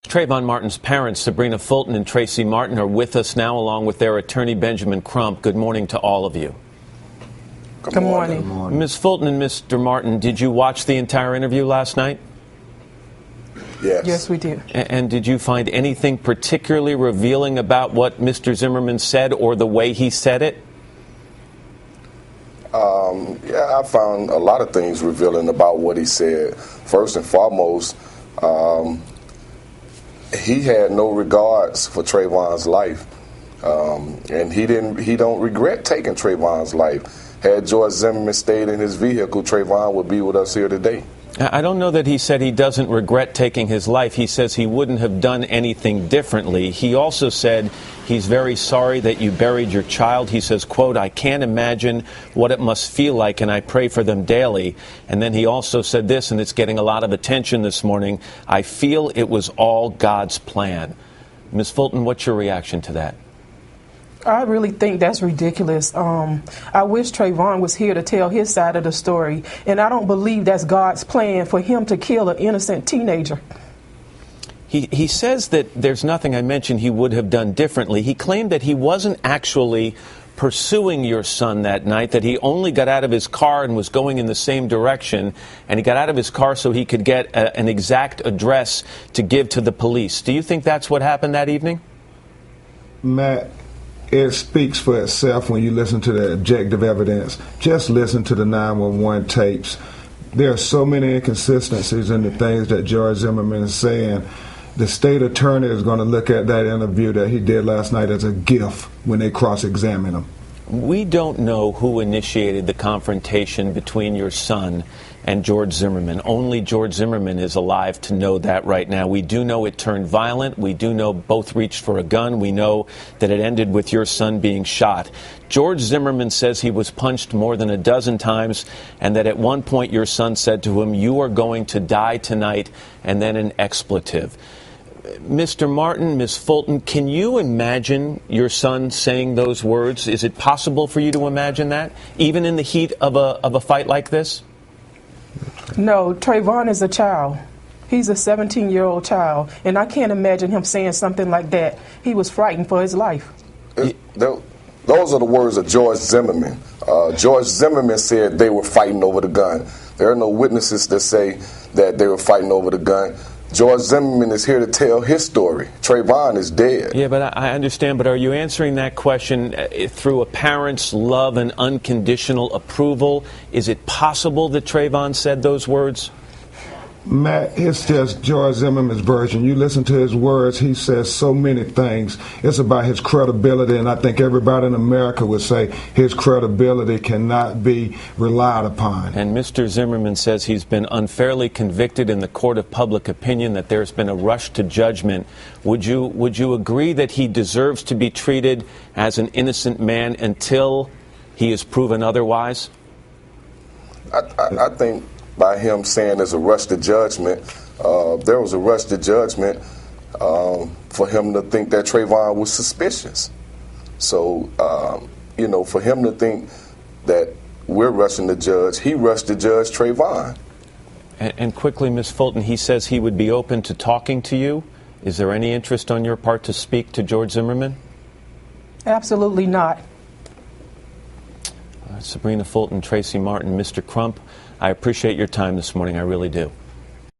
Trayvon Martin's parents, Sabrina Fulton and Tracy Martin, are with us now, along with their attorney, Benjamin Crump. Good morning to all of you. Good morning. Ms. Fulton and Mr. Martin, did you watch the entire interview last night? Yes. Yes, we did. And did you find anything particularly revealing about what Mr. Zimmerman said or the way he said it? Yeah, I found a lot of things revealing about what he said. First and foremost, he had no regards for Trayvon's life, and he don't regret taking Trayvon's life. Had George Zimmerman stayed in his vehicle, Trayvon would be with us here today. I don't know that he said he doesn't regret taking his life. He says he wouldn't have done anything differently. He also said he's very sorry that you buried your child. He says, quote, "I can't imagine what it must feel like, and I pray for them daily." And then he also said this, and it's getting a lot of attention this morning: "I feel it was all God's plan." Ms. Fulton, what's your reaction to that? I really think that's ridiculous. I wish Trayvon was here to tell his side of the story, and I don't believe that's God's plan for him to kill an innocent teenager. He says that there's nothing I mentioned he would have done differently. He claimed that he wasn't actually pursuing your son that night, that he only got out of his car and was going in the same direction, and he got out of his car so he could get an exact address to give to the police. Do you think that's what happened that evening? Matt, it speaks for itself when you listen to the objective evidence. Just listen to the 911 tapes. There are so many inconsistencies in the things that George Zimmerman is saying. The state attorney is going to look at that interview that he did last night as a gift when they cross-examine him. We don't know who initiated the confrontation between your son and George Zimmerman. Only George Zimmerman is alive to know that right now. We do know it turned violent. We do know both reached for a gun. We know that it ended with your son being shot. George Zimmerman says he was punched more than a dozen times, and that at one point your son said to him, "You are going to die tonight," and then an expletive. Mr. Martin, Ms. Fulton, can you imagine your son saying those words? Is it possible for you to imagine that, even in the heat of a fight like this? No, Trayvon is a child. He's a 17-year-old child, and I can't imagine him saying something like that. He was frightened for his life. Those are the words of George Zimmerman. George Zimmerman said they were fighting over the gun. There are no witnesses that say that they were fighting over the gun. George Zimmerman is here to tell his story. Trayvon is dead. Yeah, but I understand. But are you answering that question through a parent's love and unconditional approval? Is it possible that Trayvon said those words? Matt, it's just George Zimmerman's version. You listen to his words, he says so many things. It's about his credibility, and I think everybody in America would say his credibility cannot be relied upon. And Mr. Zimmerman says he's been unfairly convicted in the court of public opinion, that there's been a rush to judgment. Would you agree that he deserves to be treated as an innocent man until he is proven otherwise? I think by him saying there's a rush to judgment, there was a rush to judgment for him to think that Trayvon was suspicious. So, for him to think that we're rushing to judge, he rushed to judge Trayvon. And quickly, Ms. Fulton, he says he would be open to talking to you. Is there any interest on your part to speak to George Zimmerman? Absolutely not. Sabrina Fulton, Tracy Martin, Mr. Crump, I appreciate your time this morning. I really do.